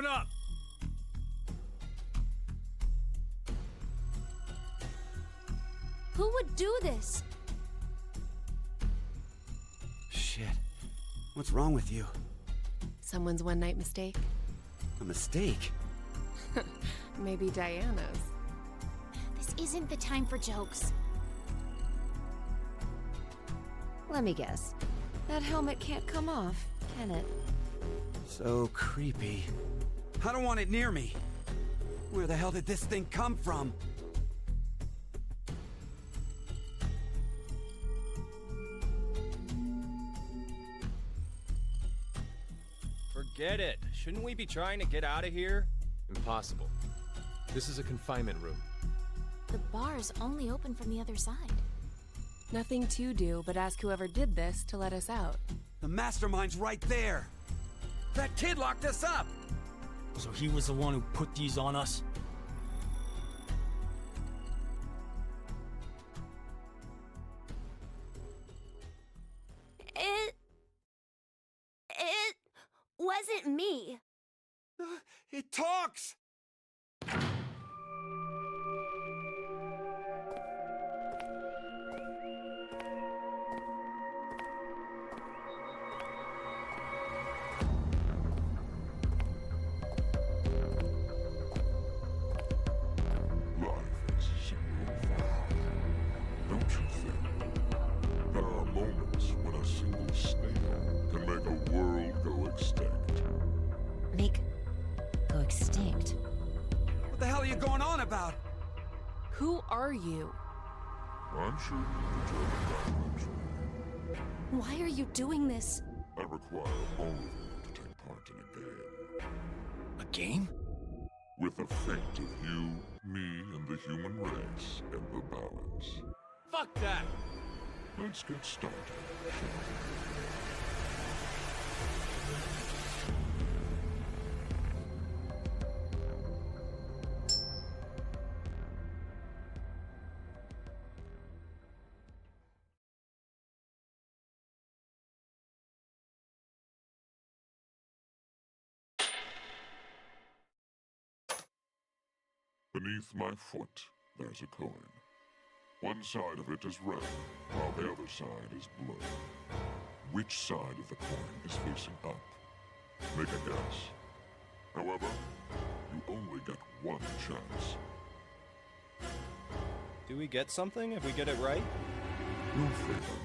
Open up! Who would do this? Shit. What's wrong with you? Someone's one-night mistake? A mistake? Maybe Diana's. This isn't the time for jokes. Let me guess. That helmet can't come off, can it? So creepy. I don't want it near me. Where the hell did this thing come from? Forget it. Shouldn't we be trying to get out of here? Impossible. This is a confinement room. The bar's only open from the other side. Nothing to do but ask whoever did this to let us out. The mastermind's right there. That kid locked us up. So he was the one who put these on us? It wasn't me. It talks! Who are you? I'm sure you can determine that eventually. Why are you doing this? I require all of you to take part in a game. A game? With the fate of you, me, and the human race in the balance. Fuck that! Let's get started, shall we? Beneath my foot, there's a coin. One side of it is red, while the other side is blue. Which side of the coin is facing up? Make a guess. However, you only get one chance. Do we get something if we get it right? No favor.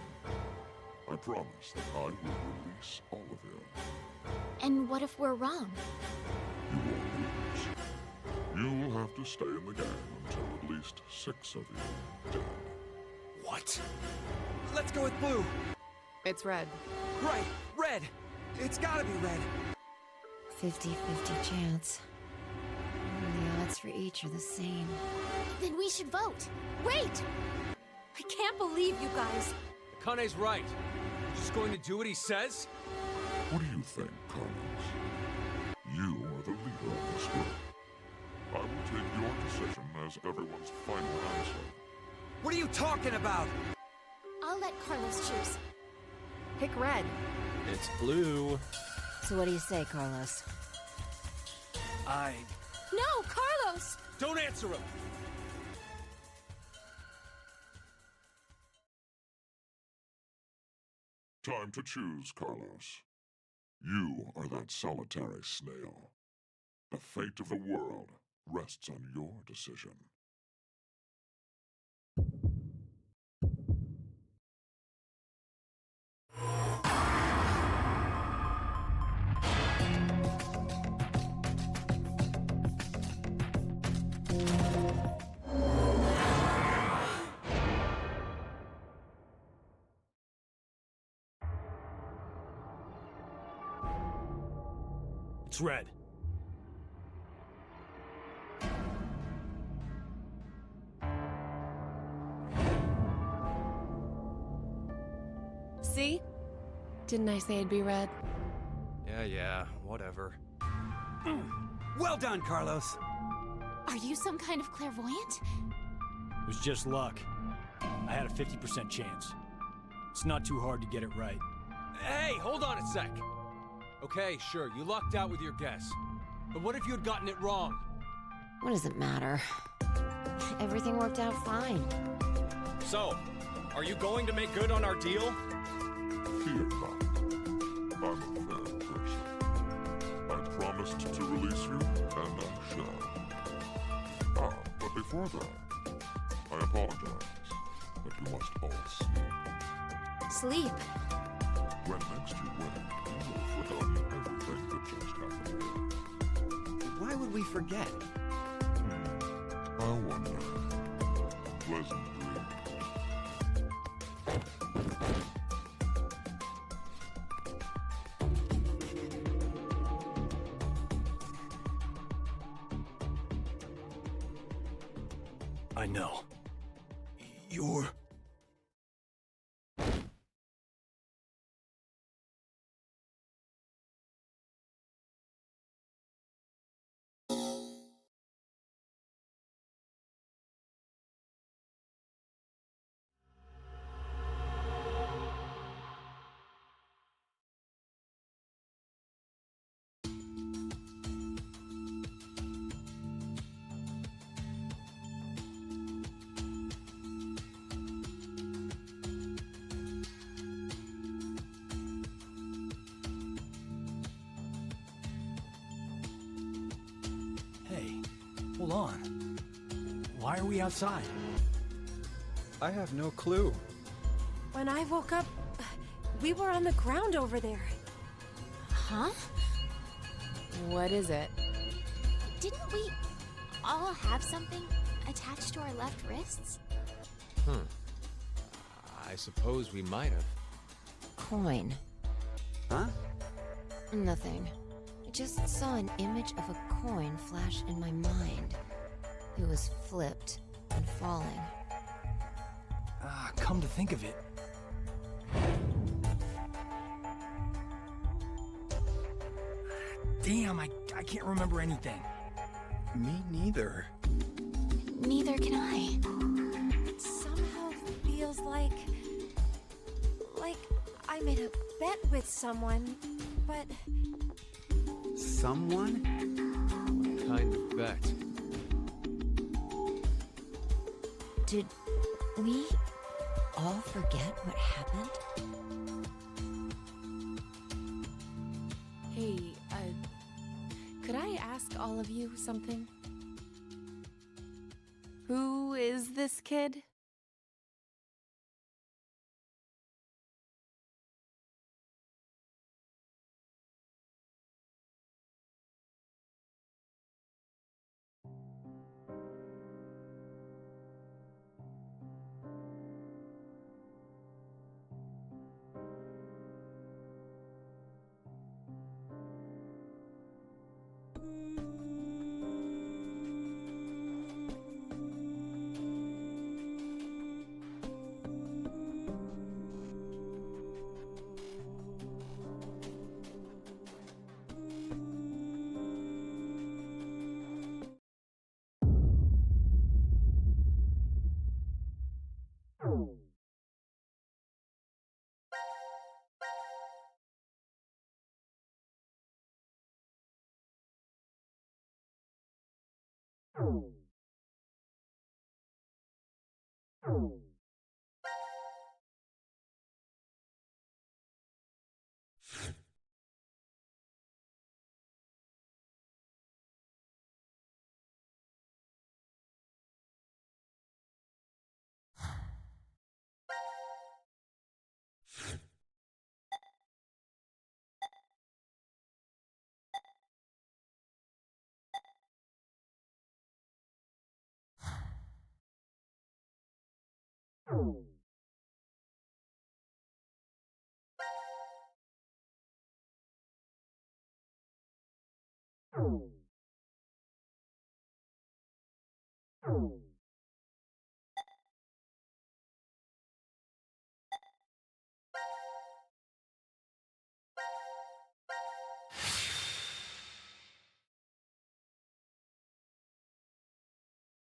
I promise that I will release all of you. And what if we're wrong? You won't lose. You'll have to stay in the game until at least 6 of you dead. What? Let's go with blue. It's red. Right, red. It's gotta be red. 50-50 chance. The odds for each are the same. Then we should vote. Wait! I can't believe you guys. Kane's right. You're just going to do what he says? What do you think, Carlos? You are the leader of this group. I will take your decision as everyone's final answer. What are you talking about? I'll let Carlos choose. Pick red. It's blue. So what do you say, Carlos? No, Carlos! Don't answer him! Time to choose, Carlos. You are that solitary snail. The fate of the world rests on your decision. It's red. See? Didn't I say it'd be red? Yeah, whatever. Well done, Carlos. Are you some kind of clairvoyant? It was just luck. I had a 50% chance. It's not too hard to get it right. Hey, hold on a sec. Okay, sure, you lucked out with your guess. But what if you had gotten it wrong? What does it matter? Everything worked out fine. So, are you going to make good on our deal? Fear not. I'm a fair person. I promised to release you, and I shall. But before that, I apologize, but you must all sleep. Sleep. When next you wake, you will have forgotten everything that just happened here. Why would we forget? I wonder. Pleasant dreams. I know. You're... Hey, hold on. Why are we outside? I have no clue. When I woke up, we were on the ground over there. Huh? What is it? Didn't we all have something attached to our left wrists? I suppose we might have. Coin. Huh? Nothing. I just saw an image of a coin flash in my mind. It was flipped and falling. Come to think of it. Damn, I can't remember anything. Me neither. Neither can I. It somehow feels like I made a bet with someone, but Someone? Kind of bet. Did we all forget what happened? hey, could I ask all of you something? Who is this kid?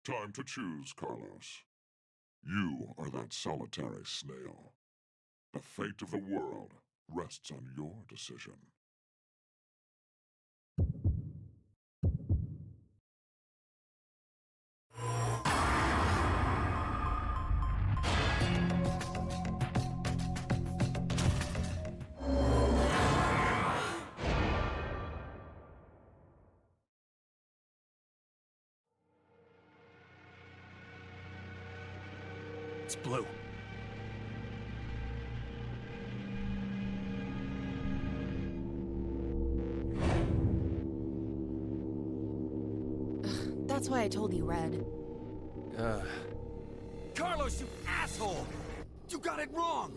Time to choose, Carlos. You are that solitary snail. The fate of the world rests on your decision. It's Blue. That's why I told you, Red. Carlos, you asshole! You got it wrong!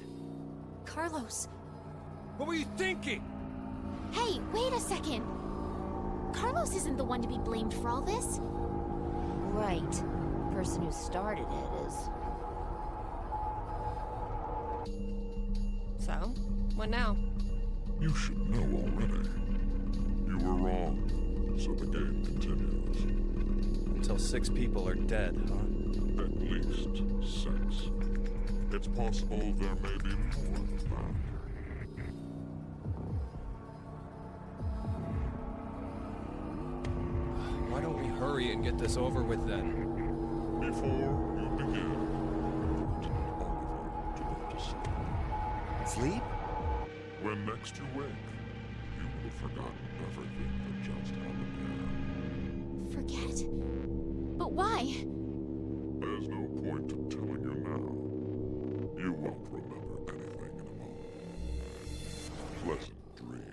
Carlos. What were you thinking? Hey, wait a second. Carlos isn't the one to be blamed for all this. Right. The person who started it is. So, what now? You should know already. You were wrong, so the game continues. Until 6 people are dead, huh? At least 6. It's possible there may be more than that. Why don't we hurry and get this over with then? Before you begin, Lieutenant Oliver, to go to sleep. Sleep? When next you wake, you will have forgotten everything that just happened Forget? But why? here. There's no point to telling you now. You won't remember anything in a moment. Pleasant dreams.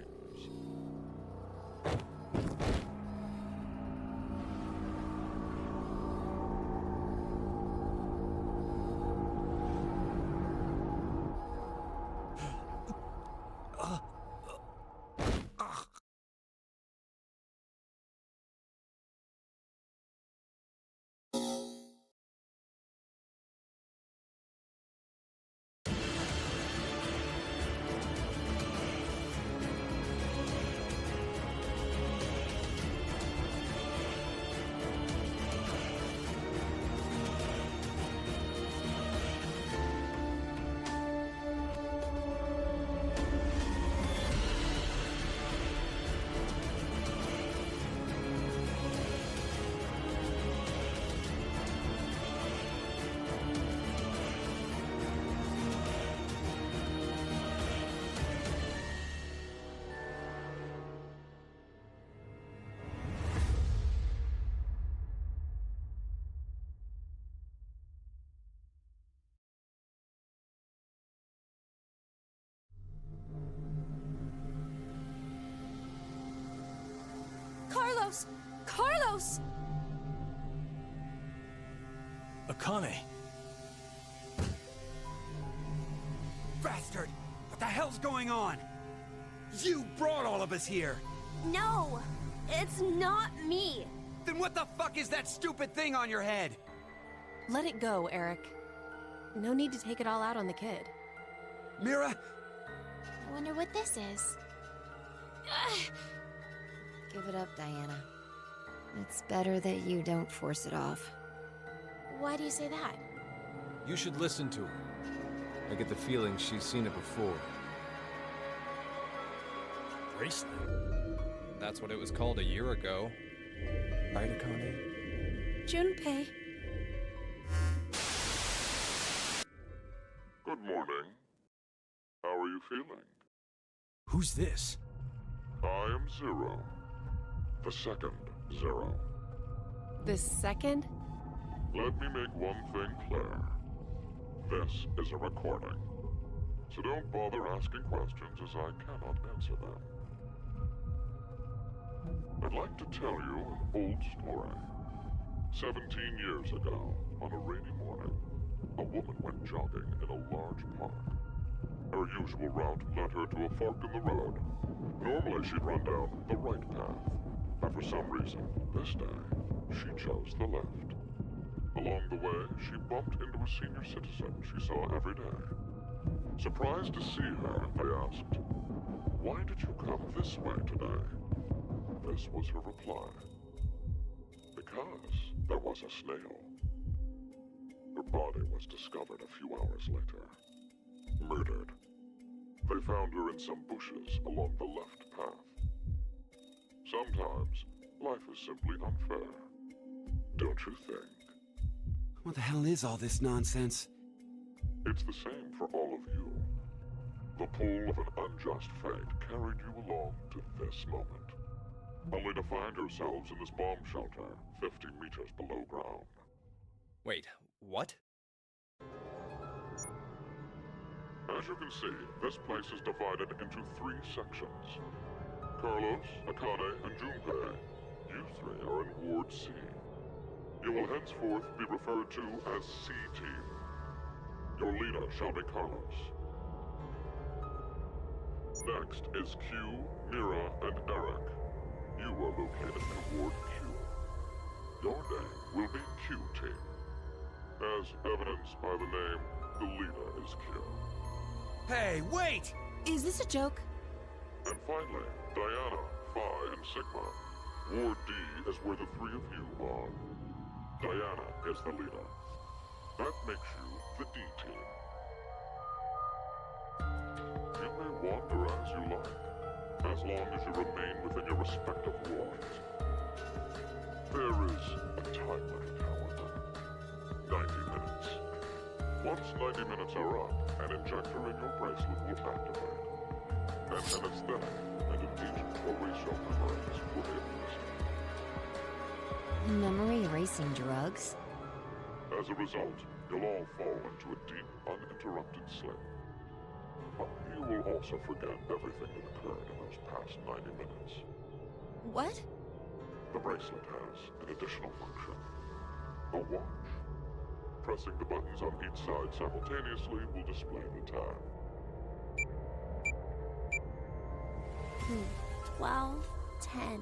Carlos! Carlos! Akane. Bastard! What the hell's going on? You brought all of us here! No! It's not me! Then what the fuck is that stupid thing on your head? Let it go, Eric. No need to take it all out on the kid. Mira? I wonder what this is. Give it up, Diana. It's better that you don't force it off. Why do you say that? You should listen to her. I get the feeling she's seen it before. Bracelet? That's what it was called a year ago. Right, Akane? Junpei. Good morning. How are you feeling? Who's this? I am Zero. The second Zero. The second? Let me make one thing clear. This is a recording. So don't bother asking questions as I cannot answer them. I'd like to tell you an old story. 17 years ago, on a rainy morning, a woman went jogging in a large park. Her usual route led her to a fork in the road. Normally she'd run down the right path, but for some reason, this day, she chose the left. Along the way, she bumped into a senior citizen she saw every day. Surprised to see her, they asked, "Why did you come this way today?" This was her reply. Because there was a snail. Her body was discovered a few hours later. Murdered. They found her in some bushes along the left path. Sometimes, life is simply unfair. Don't you think? What the hell is all this nonsense? It's the same for all of you. The pull of an unjust fate carried you along to this moment, only to find yourselves in this bomb shelter 50 meters below ground. Wait, what? As you can see, this place is divided into 3 sections. Carlos, Akane, and Junpei, you 3 are in Ward C. You will henceforth be referred to as C-Team. Your leader shall be Carlos. Next is Q, Mira, and Eric. You are located in Ward Q. Your name will be Q-Team. As evidenced by the name, the leader is Q. Hey, wait! Is this a joke? And finally, Diana, Phi, and Sigma. Ward D is where the 3 of you are. Diana is the leader. That makes you the D-Team. You may wander as you like, as long as you remain within your respective wards. There is a time limit, however. 90 minutes. Once 90 minutes are up, an injector in your bracelet will activate. And an aesthetic and an agent for racial memories will be administered. Memory erasing drugs? As a result, you'll all fall into a deep, uninterrupted sleep. But you will also forget everything that occurred in those past 90 minutes. What? The bracelet has an additional function. A watch. Pressing the buttons on each side simultaneously will display the time. 12, 10.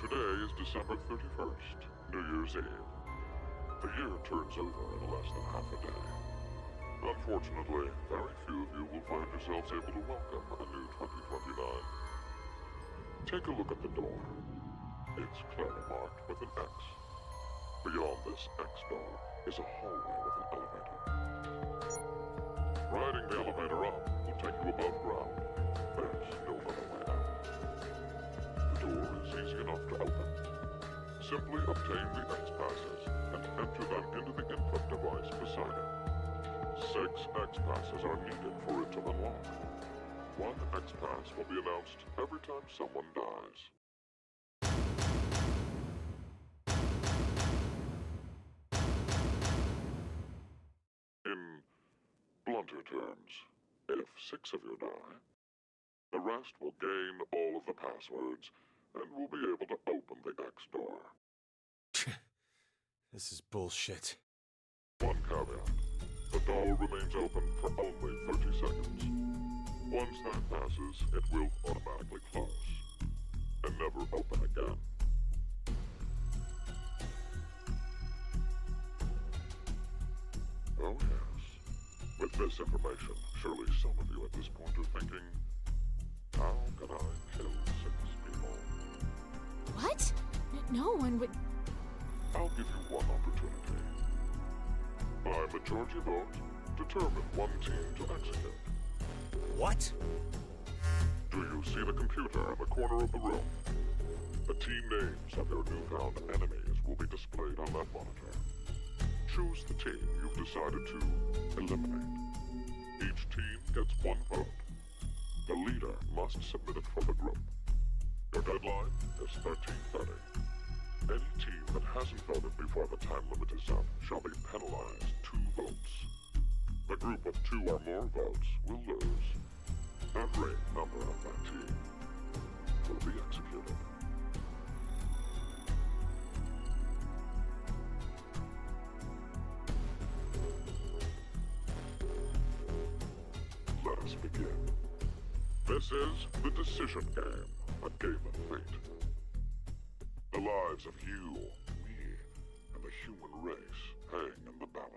Today is December 31st, New Year's Eve. The year turns over in less than half a day. Unfortunately, very few of you will find yourselves able to welcome a new 2029. Take a look at the door. It's clearly marked with an X. Beyond this X door is a hallway with an elevator. Riding the elevator up will take you above ground. There's no other way out. The door is easy enough to open. Simply obtain the X passes and enter them into the input device beside it. 6 X passes are needed for it to unlock. 1 X pass will be announced every time someone dies. In blunter terms, if 6 of you die, the rest will gain all of the passwords and will be able to open the X door. This is bullshit. One caveat. The door remains open for only 30 seconds. Once that passes, it will automatically close and never open again. Oh yes. With this information, surely some of you at this point are thinking, how can I kill 6 people? What? No one would. I'll give you one opportunity. By majority vote, determine one team to execute. What? Do you see the computer in the corner of the room? The team names of your newfound enemies will be displayed on that monitor. Choose the team you've decided to eliminate. Each team gets 1 vote. The leader must submit it for the group. Your deadline is 13:30. Any team that hasn't voted before the time limit is up shall be penalized 2 votes. The group with 2 or more votes will lose. Every member of that team will be executed. Let us begin. This is the decision game, a game of fate. The lives of you, me, and the human race hang in the balance.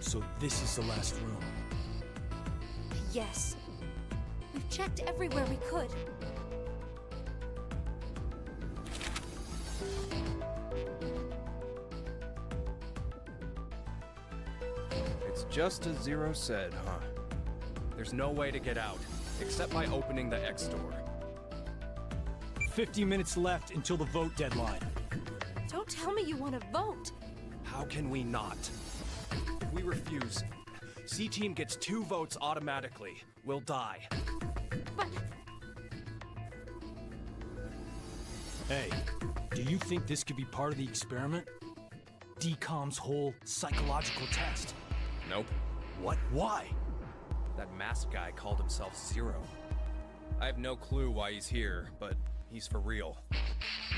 So this is the last room. Yes. We've checked everywhere we could. It's just as Zero said, huh? There's no way to get out, except by opening the X door. 50 minutes left until the vote deadline. Don't tell me you want to vote. How can we not? If we refuse, C-Team gets 2 votes automatically. We'll die. But Hey, do you think this could be part of the experiment? DCOM's whole psychological test. Nope. What? Why? That masked guy called himself Zero. I have no clue why he's here, but he's for real.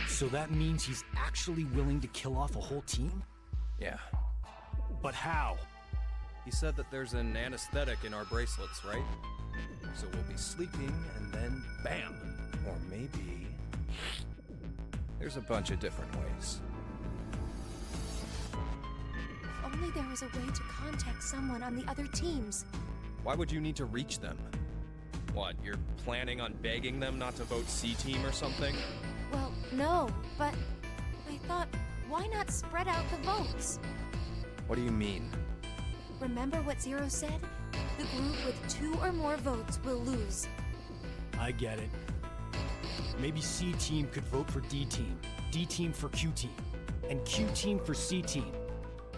So that means he's actually willing to kill off a whole team? Yeah. But how? He said that there's an anesthetic in our bracelets, right? So we'll be sleeping, and then bam! Or maybe... There's a bunch of different ways. if only there was a way to contact someone on the other teams. Why would you need to reach them? What, you're planning on begging them not to vote C-Team or something? Well, no, but I thought, why not spread out the votes? What do you mean? Remember what Zero said? The group with 2 or more votes will lose. I get it. Maybe C-Team could vote for D-Team, D-Team for Q-Team, and Q-Team for C-Team.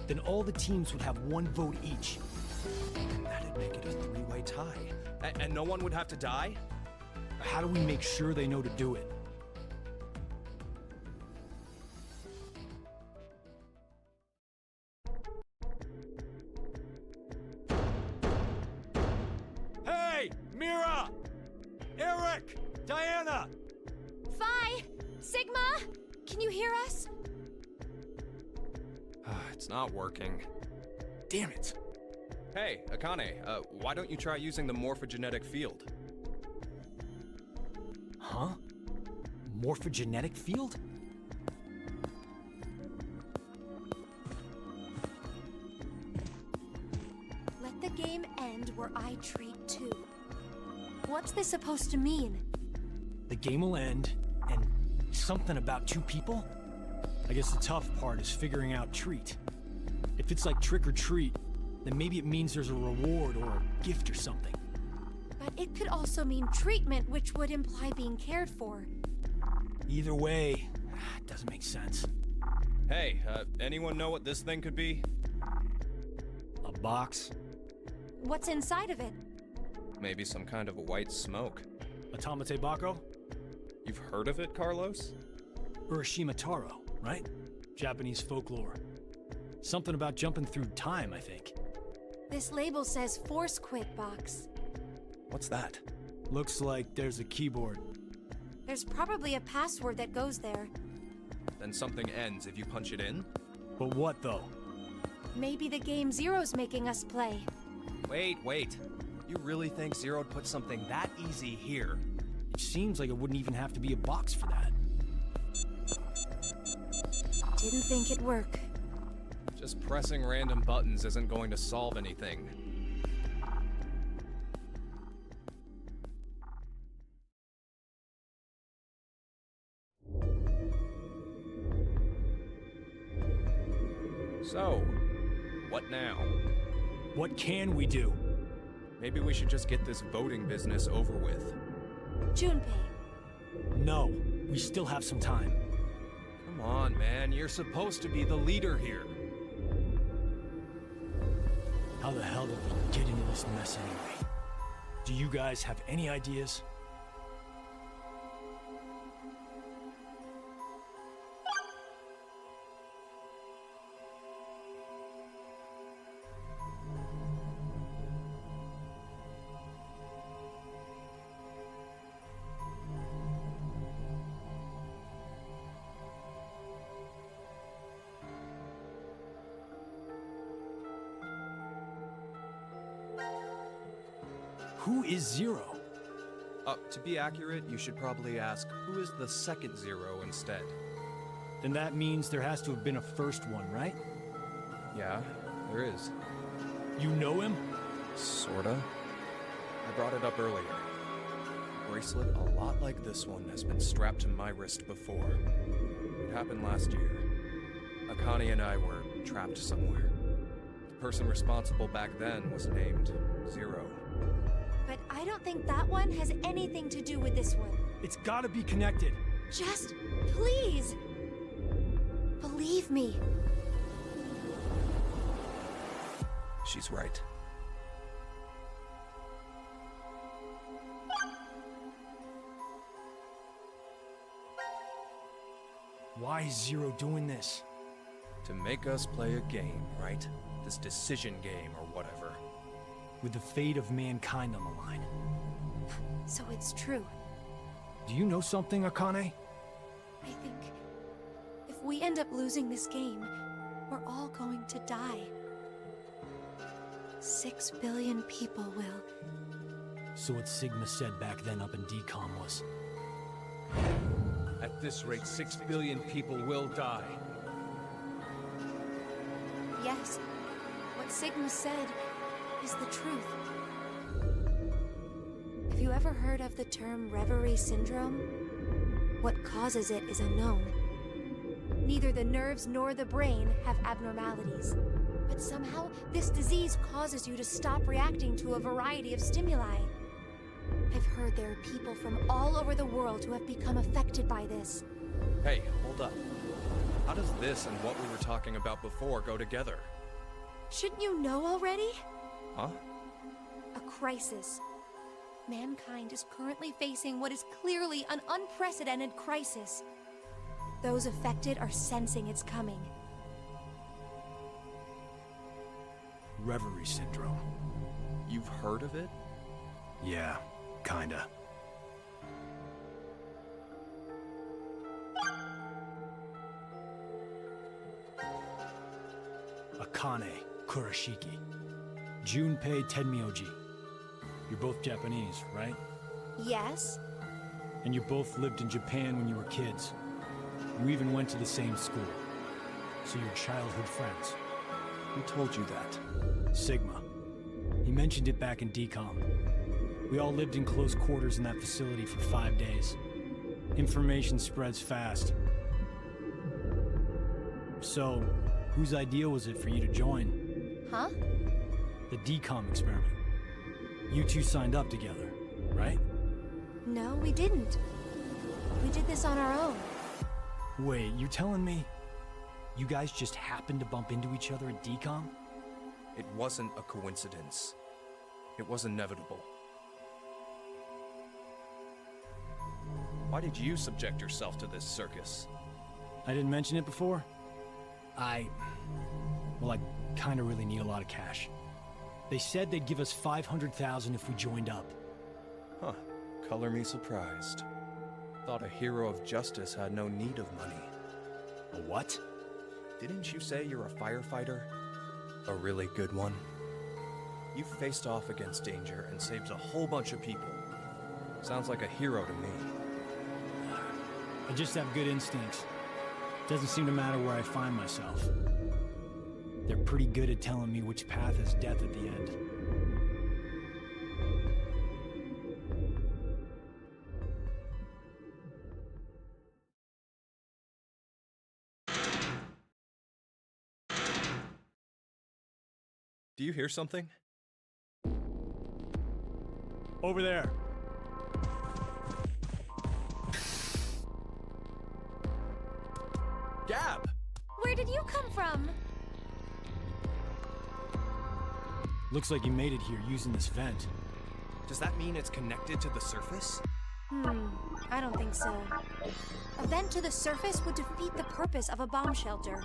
Then all the teams would have 1 vote each. And that'd make it a 3-way tie. And no one would have to die? How do we make sure they know to do it? Hey! Mira! Eric! Diana! Phi! Sigma! Can you hear us? It's not working. Damn it! Hey, Akane, why don't you try using the morphogenetic field? Huh? Morphogenetic field? Let the game end where I treat 2. What's this supposed to mean? The game will end, and something about 2 people? I guess the tough part is figuring out treat. If it's like trick or treat, then maybe it means there's a reward or a gift or something. But it could also mean treatment, which would imply being cared for. Either way, it doesn't make sense. Hey, anyone know what this thing could be? A box? What's inside of it? Maybe some kind of a white smoke. Automate Bako? You've heard of it, Carlos? Urashima Taro, right? Japanese folklore. Something about jumping through time, I think. This label says Force Quit Box. What's that? Looks like there's a keyboard. There's probably a password that goes there. Then something ends if you punch it in? But what, though? Maybe the game Zero's making us play. Wait. You really think Zero'd put something that easy here? It seems like it wouldn't even have to be a box for that. Didn't think it'd work. Just pressing random buttons isn't going to solve anything. So, what now? What can we do? Maybe we should just get this voting business over with. Junpei. No, we still have some time. Come on, man. You're supposed to be the leader here. How the hell did we get into this mess anyway? Do you guys have any ideas? Who is Zero? To be accurate, you should probably ask, who is the second Zero instead? Then that means there has to have been a first one, right? Yeah, there is. You know him? Sorta. I brought it up earlier. A bracelet a lot like this one has been strapped to my wrist before. It happened last year. Akane and I were trapped somewhere. The person responsible back then was named Zero. But I don't think that one has anything to do with this one. It's gotta be connected. Just, please, believe me. She's right. Why is Zero doing this? To make us play a game, right? This decision game or whatever. With the fate of mankind on the line. So it's true. Do you know something, Akane? I think if we end up losing this game, we're all going to die. 6 billion people will. So what Sigma said back then up in DCOM was... At this rate, 6 billion people will die. Yes, what Sigma said is the truth. Have you ever heard of the term reverie syndrome? What causes it is unknown. Neither the nerves nor the brain have abnormalities. But somehow, this disease causes you to stop reacting to a variety of stimuli. I've heard there are people from all over the world who have become affected by this. Hey, hold up. How does this and what we were talking about before go together? Shouldn't you know already? Huh? A crisis. Mankind is currently facing what is clearly an unprecedented crisis. Those affected are sensing it's coming. Reverie syndrome. You've heard of it? Yeah, kinda. Akane Kurashiki. Junpei Tenmyoji. You're both Japanese, right? Yes? And you both lived in Japan when you were kids. You even went to the same school. So you're childhood friends. Who told you that? Sigma. He mentioned it back in DCOM. We all lived in close quarters in that facility for 5 days. Information spreads fast. So, whose idea was it for you to join? Huh? The DCOM experiment. You two signed up together, right? No, we didn't. We did this on our own. Wait, you telling me you guys just happened to bump into each other at DCOM? It wasn't a coincidence. It was inevitable. Why did you subject yourself to this circus? I didn't mention it before? Well, I kinda really need a lot of cash. They said they'd give us $500,000 if we joined up. Huh. Color me surprised. Thought a hero of justice had no need of money. A what? Didn't you say you're a firefighter? A really good one? You faced off against danger and saved a whole bunch of people. Sounds like a hero to me. I just have good instincts. Doesn't seem to matter where I find myself. They're pretty good at telling me which path is death at the end. Do you hear something? Over there. Gab! Where did you come from? Looks like you made it here using this vent. Does that mean it's connected to the surface? I don't think so. A vent to the surface would defeat the purpose of a bomb shelter.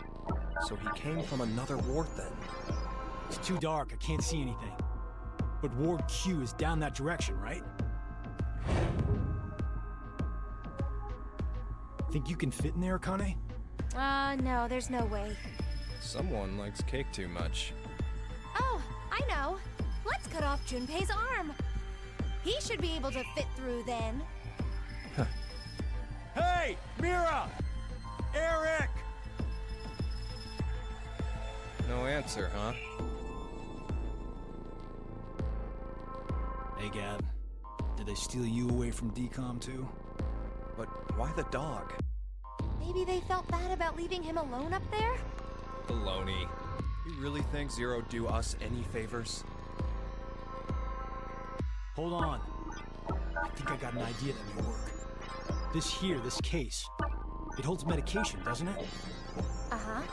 So he came from another ward then? It's too dark, I can't see anything. But Ward Q is down that direction, right? Think you can fit in there, Akane? No, there's no way. Someone likes cake too much. Oh, I know. Let's cut off Junpei's arm. He should be able to fit through then. Hey! Mira! Eric! No answer, huh? Hey, Gab. Did they steal you away from DCOM too? But why the dog? Maybe they felt bad about leaving him alone up there? Baloney. You really think Zero do us any favors? Hold on. I think I got an idea that may work. This case, it holds medication, doesn't it? Uh-huh.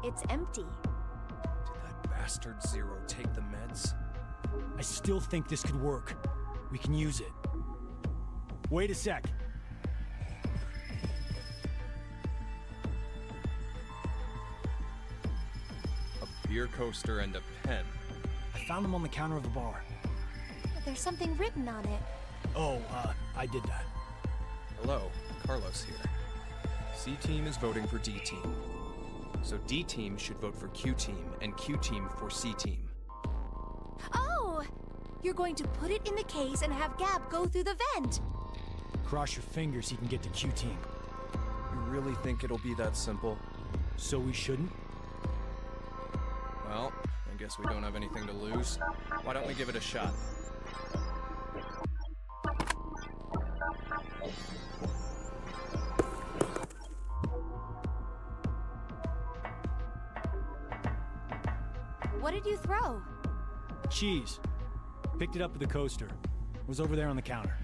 It's empty. Did that bastard Zero take the meds? I still think this could work. We can use it. Wait a sec. A beer coaster and a pen. I found them on the counter of the bar. But there's something written on it. Oh, I did that. Hello, Carlos here. C-Team is voting for D-Team. So D-Team should vote for Q-Team, and Q-Team for C-Team. Oh! You're going to put it in the case and have Gab go through the vent! Cross your fingers he can get to Q-Team. You really think it'll be that simple? So we shouldn't? Well, I guess we don't have anything to lose. Why don't we give it a shot? What did you throw? Cheese. Picked it up at the coaster. Was over there on the counter.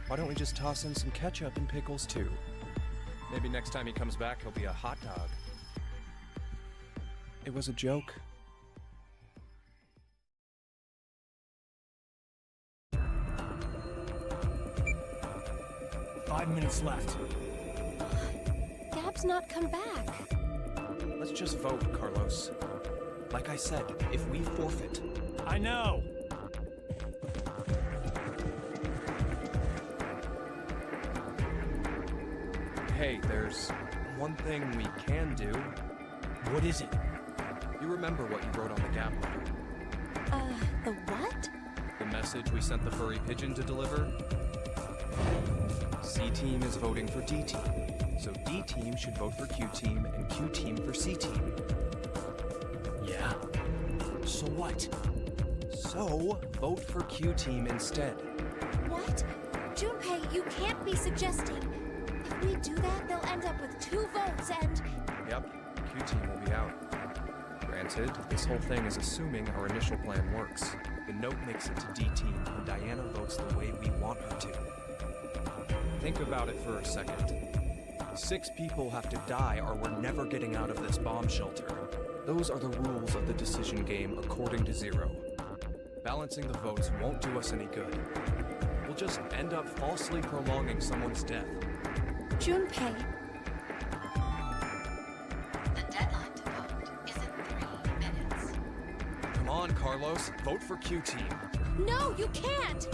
Why don't we just toss in some ketchup and pickles too? Maybe next time he comes back, he'll be a hot dog. It was a joke. Five minutes left. Gab's not come back. Let's just vote, Carlos. Like I said, if we forfeit... I know! Hey, there's one thing we can do. What is it? You remember what you wrote on the Gap letter? The what? The message we sent the furry pigeon to deliver? C-Team is voting for D-Team. So D-Team should vote for Q-Team, and Q-Team for C-Team. Yeah? So what? So, vote for Q-Team instead. What? Junpei, you can't be suggesting... If we do that, they'll end up with 2 votes and... Yep, Q-Team will be out. Granted, this whole thing is assuming our initial plan works. The note makes it to D-Team, and Diana votes the way we want her to. Think about it for a second. 6 people have to die or we're never getting out of this bomb shelter. Those are the rules of the decision game according to Zero. Balancing the votes won't do us any good. We'll just end up falsely prolonging someone's death. Junpei. The deadline to vote is in 3 minutes. Come on, Carlos. Vote for Q-Team. No, you can't!